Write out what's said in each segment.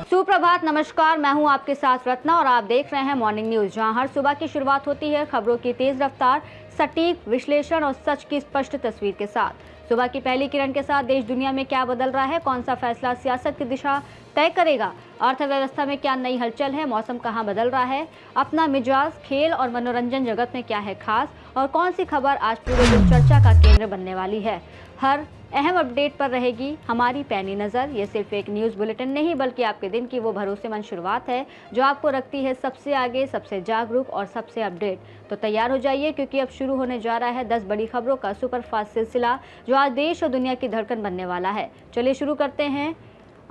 सुप्रभात, नमस्कार। मैं हूं आपके साथ रत्ना और आप देख रहे हैं मॉर्निंग न्यूज, जहां हर सुबह की शुरुआत होती है खबरों की तेज रफ्तार, सटीक विश्लेषण और सच की स्पष्ट तस्वीर के साथ। सुबह की पहली किरण के साथ देश दुनिया में क्या बदल रहा है, कौन सा फैसला सियासत की दिशा तय करेगा, अर्थव्यवस्था में क्या नई हलचल है, मौसम कहां बदल रहा है, अपना मिजाज, खेल और मनोरंजन जगत में क्या है खास और कौन सी खबर आज पूरे दिन चर्चा का केंद्र बनने वाली है। हर अहम अपडेट पर रहेगी हमारी पैनी नज़र। ये सिर्फ एक न्यूज़ बुलेटिन नहीं बल्कि आपके दिन की वो भरोसेमंद शुरुआत है जो आपको रखती है सबसे आगे, सबसे जागरूक और सबसे अपडेट। तो तैयार हो जाइए क्योंकि अब शुरू होने जा रहा है 10 बड़ी खबरों का सुपरफास्ट सिलसिला जो आज देश और दुनिया की धड़कन बनने वाला है। चलिए शुरू करते हैं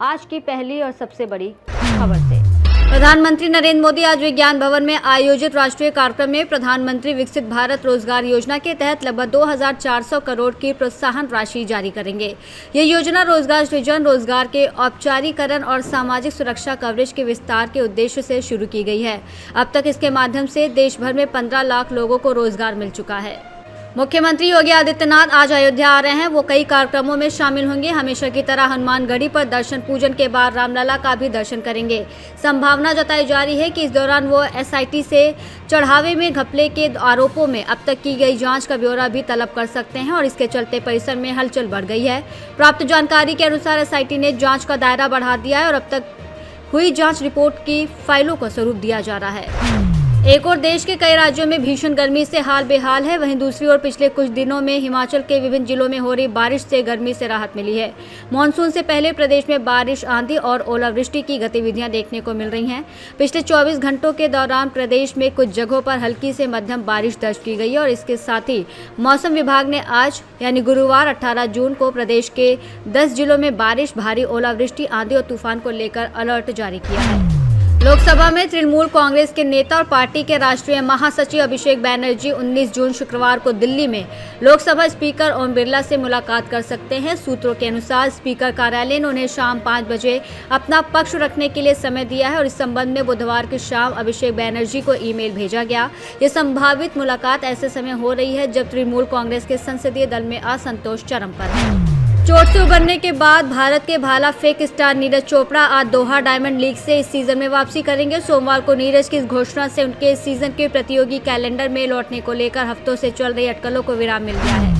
आज की पहली और सबसे बड़ी खबर से। प्रधानमंत्री नरेंद्र मोदी आज विज्ञान भवन में आयोजित राष्ट्रीय कार्यक्रम में प्रधानमंत्री विकसित भारत रोजगार योजना के तहत लगभग 2400 करोड़ की प्रोत्साहन राशि जारी करेंगे। ये योजना रोजगार सृजन, रोजगार के औपचारीकरण और सामाजिक सुरक्षा कवरेज के विस्तार के उद्देश्य से शुरू की गई है। अब तक इसके माध्यम से देश भर में 15 लाख लोगों को रोजगार मिल चुका है। मुख्यमंत्री योगी आदित्यनाथ आज अयोध्या आ रहे हैं। वो कई कार्यक्रमों में शामिल होंगे। हमेशा की तरह हनुमान गढ़ी पर दर्शन पूजन के बाद रामलला का भी दर्शन करेंगे। संभावना जताई जा रही है कि इस दौरान वो एसआईटी से चढ़ावे में घपले के आरोपों में अब तक की गई जांच का ब्यौरा भी तलब कर सकते हैं और इसके चलते परिसर में हलचल बढ़ गई है। प्राप्त जानकारी के अनुसार एसआईटी ने जाँच का दायरा बढ़ा दिया है और अब तक हुई जाँच रिपोर्ट की फाइलों को स्वरूप दिया जा रहा है। एक और देश के कई राज्यों में भीषण गर्मी से हाल बेहाल है। वहीं दूसरी ओर पिछले कुछ दिनों में हिमाचल के विभिन्न जिलों में हो रही बारिश से गर्मी से राहत मिली है। मानसून से पहले प्रदेश में बारिश, आंधी और ओलावृष्टि की गतिविधियां देखने को मिल रही हैं। पिछले 24 घंटों के दौरान प्रदेश में कुछ जगहों पर हल्की से मध्यम बारिश दर्ज की गई है और इसके साथ ही मौसम विभाग ने आज यानी गुरुवार 18 जून को प्रदेश के 10 जिलों में बारिश, भारी ओलावृष्टि, आंधी और तूफान को लेकर अलर्ट जारी किया है। लोकसभा में तृणमूल कांग्रेस के नेता और पार्टी के राष्ट्रीय महासचिव अभिषेक बैनर्जी 19 जून शुक्रवार को दिल्ली में लोकसभा स्पीकर ओम बिरला से मुलाकात कर सकते हैं। सूत्रों के अनुसार स्पीकर कार्यालय ने उन्हें शाम 5 बजे अपना पक्ष रखने के लिए समय दिया है और इस संबंध में बुधवार की शाम अभिषेक बैनर्जी को ईमेल भेजा गया। ये संभावित मुलाकात ऐसे समय हो रही है जब तृणमूल कांग्रेस के संसदीय दल में असंतोष चरम पर है। चोट से उबरने के बाद भारत के भाला फेंक स्टार नीरज चोपड़ा आज दोहा डायमंड लीग से इस सीजन में वापसी करेंगे। सोमवार को नीरज की इस घोषणा से उनके इस सीजन के प्रतियोगी कैलेंडर में लौटने को लेकर हफ्तों से चल रही अटकलों को विराम मिल गया है।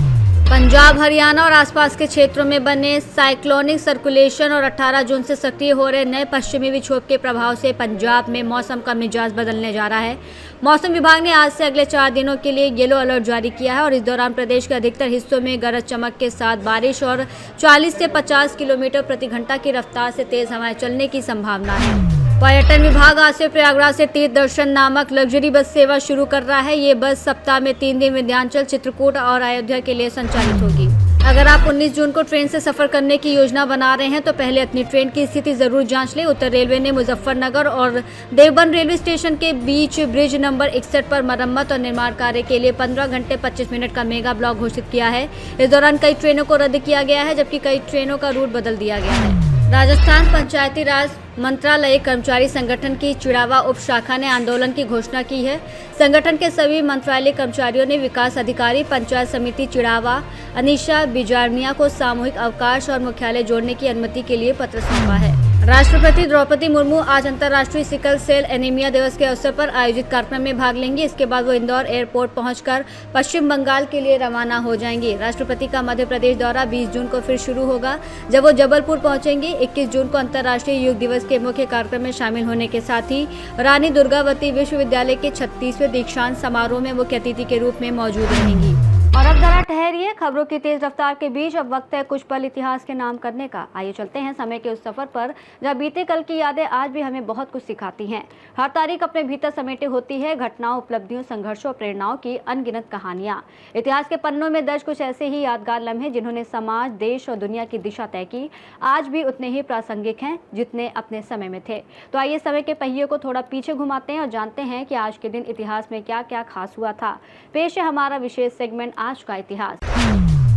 पंजाब, हरियाणा और आसपास के क्षेत्रों में बने साइक्लोनिक सर्कुलेशन और 18 जून से सक्रिय हो रहे नए पश्चिमी विक्षोभ के प्रभाव से पंजाब में मौसम का मिजाज बदलने जा रहा है। मौसम विभाग ने आज से अगले 4 दिनों के लिए येलो अलर्ट जारी किया है और इस दौरान प्रदेश के अधिकतर हिस्सों में गरज चमक के साथ बारिश और 40 से 50 किलोमीटर प्रति घंटा की रफ्तार से तेज हवाएं चलने की संभावना है। पर्यटन विभाग आज से प्रयागराज से तीर्थ दर्शन नामक लग्जरी बस सेवा शुरू कर रहा है। ये बस सप्ताह में 3 दिन विंध्याचल, चित्रकूट और अयोध्या के लिए संचालित होगी। अगर आप 19 जून को ट्रेन से सफर करने की योजना बना रहे हैं तो पहले अपनी ट्रेन की स्थिति जरूर जांच लें। उत्तर रेलवे ने मुजफ्फरनगर और देवबंद रेलवे स्टेशन के बीच ब्रिज नंबर 61 पर मरम्मत और निर्माण कार्य के लिए 15 घंटे 25 मिनट का मेगा ब्लॉक घोषित किया है। इस दौरान कई ट्रेनों को रद्द किया गया है जबकि कई ट्रेनों का रूट बदल दिया गया है। राजस्थान पंचायती राज मंत्रालय कर्मचारी संगठन की चिड़ावा उप शाखा ने आंदोलन की घोषणा की है। संगठन के सभी मंत्रालय कर्मचारियों ने विकास अधिकारी, पंचायत समिति चिड़ावा अनीशा बिजारनिया को सामूहिक अवकाश और मुख्यालय जोड़ने की अनुमति के लिए पत्र सौंपा है। राष्ट्रपति द्रौपदी मुर्मू आज अंतर्राष्ट्रीय सिकल सेल एनीमिया दिवस के अवसर पर आयोजित कार्यक्रम में भाग लेंगी। इसके बाद वो इंदौर एयरपोर्ट पहुंचकर पश्चिम बंगाल के लिए रवाना हो जाएंगी। राष्ट्रपति का मध्य प्रदेश दौरा 20 जून को फिर शुरू होगा जब वो जबलपुर पहुंचेंगे। 21 जून को अंतर्राष्ट्रीय योग दिवस के मुख्य कार्यक्रम में शामिल होने के साथ ही रानी दुर्गावती विश्वविद्यालय के 36वें दीक्षांत समारोह में मुख्य अतिथि के रूप में मौजूद रहेंगी। और अब जरा ठहरिए, खबरों की तेज रफ्तार के बीच अब वक्त है कुछ पल इतिहास के नाम करने का। आइए चलते हैं समय के उस सफर पर जहाँ बीते कल की यादें आज भी हमें बहुत कुछ सिखाती हैं। हर तारीख अपने भीतर समेटे होती है घटनाओं, उपलब्धियों, संघर्षों और प्रेरणाओं की अनगिनत कहानियां। इतिहास के पन्नों में दर्ज कुछ ऐसे ही यादगार लम्हे जिन्होंने समाज, देश और दुनिया की दिशा तय की, आज भी उतने ही प्रासंगिक हैं जितने अपने समय में थे। तो आइए समय के पहिए को थोड़ा पीछे घुमाते हैं और जानते हैं कि आज के दिन इतिहास में क्या क्या खास हुआ था। पेश है हमारा विशेष सेगमेंट आज का इतिहास।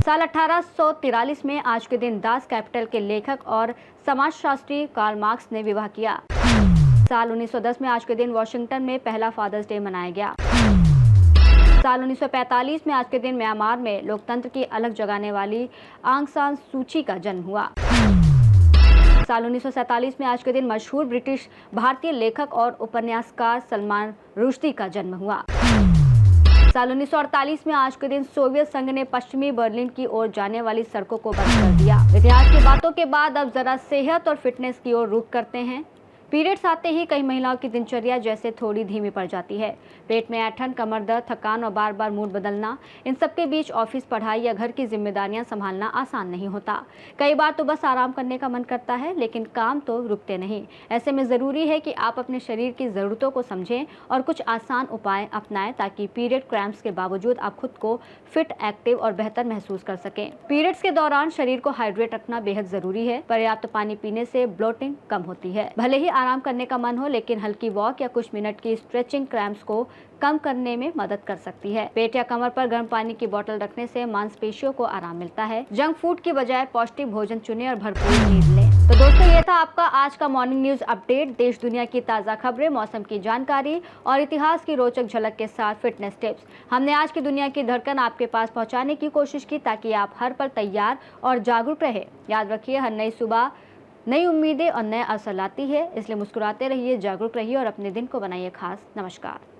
साल 1843 में आज के दिन दास कैपिटल के लेखक और समाजशास्त्री कार्ल मार्क्स ने विवाह किया। साल 1910 में आज के दिन वॉशिंगटन में पहला फादर्स डे मनाया गया। साल 1945 में आज के दिन म्यांमार में लोकतंत्र की अलग जगाने वाली आंग सान सूची का जन्म हुआ। साल 1947 में आज के दिन मशहूर ब्रिटिश भारतीय लेखक और उपन्यासकार सलमान रुश्दी का जन्म हुआ। साल 1948 में आज के दिन सोवियत संघ ने पश्चिमी बर्लिन की ओर जाने वाली सड़कों को बंद कर दिया। इतिहास की बातों के बाद अब जरा सेहत और फिटनेस की ओर रुख करते हैं। पीरियड्स आते ही कई महिलाओं की दिनचर्या जैसे थोड़ी धीमी पड़ जाती है। पेट में ऐंठन, कमर दर्द, थकान और बार बार मूड बदलना, इन सबके बीच ऑफिस, पढ़ाई या घर की जिम्मेदारियां संभालना आसान नहीं होता। कई बार तो बस आराम करने का मन करता है, लेकिन काम तो रुकते नहीं। ऐसे में ज़रूरी है कि आप अपने शरीर की ज़रूरतों को समझें और कुछ आसान उपाय अपनाएं ताकि पीरियड क्रैम्प्स के बावजूद आप खुद को फिट, एक्टिव और बेहतर महसूस कर सकें। पीरियड्स के दौरान शरीर को हाइड्रेट रखना बेहद ज़रूरी है। पर्याप्त पानी पीने से ब्लोटिंग कम होती है। भले ही आराम करने का मन हो, लेकिन हल्की वॉक या कुछ मिनट की स्ट्रेचिंग क्रैम्प्स को कम करने में मदद कर सकती है। पेट या कमर पर गर्म पानी की बोतल रखने से मांसपेशियों को आराम मिलता है। जंक फूड की बजाय पौष्टिक भोजन चुनें और भरपूर नींद लें। तो दोस्तों, ये था आपका आज का मॉर्निंग न्यूज अपडेट। देश दुनिया की ताज़ा खबरें, मौसम की जानकारी और इतिहास की रोचक झलक के साथ फिटनेस टिप्स। हमने आज की दुनिया की धड़कन आपके पास पहुंचाने की कोशिश की ताकि आप हर पल तैयार और जागरूक रहे। याद रखिए, हर नई सुबह नई उम्मीदें और नए अवसर लाती है, इसलिए मुस्कुराते रहिए, जागरूक रहिए और अपने दिन को बनाइए खास। नमस्कार।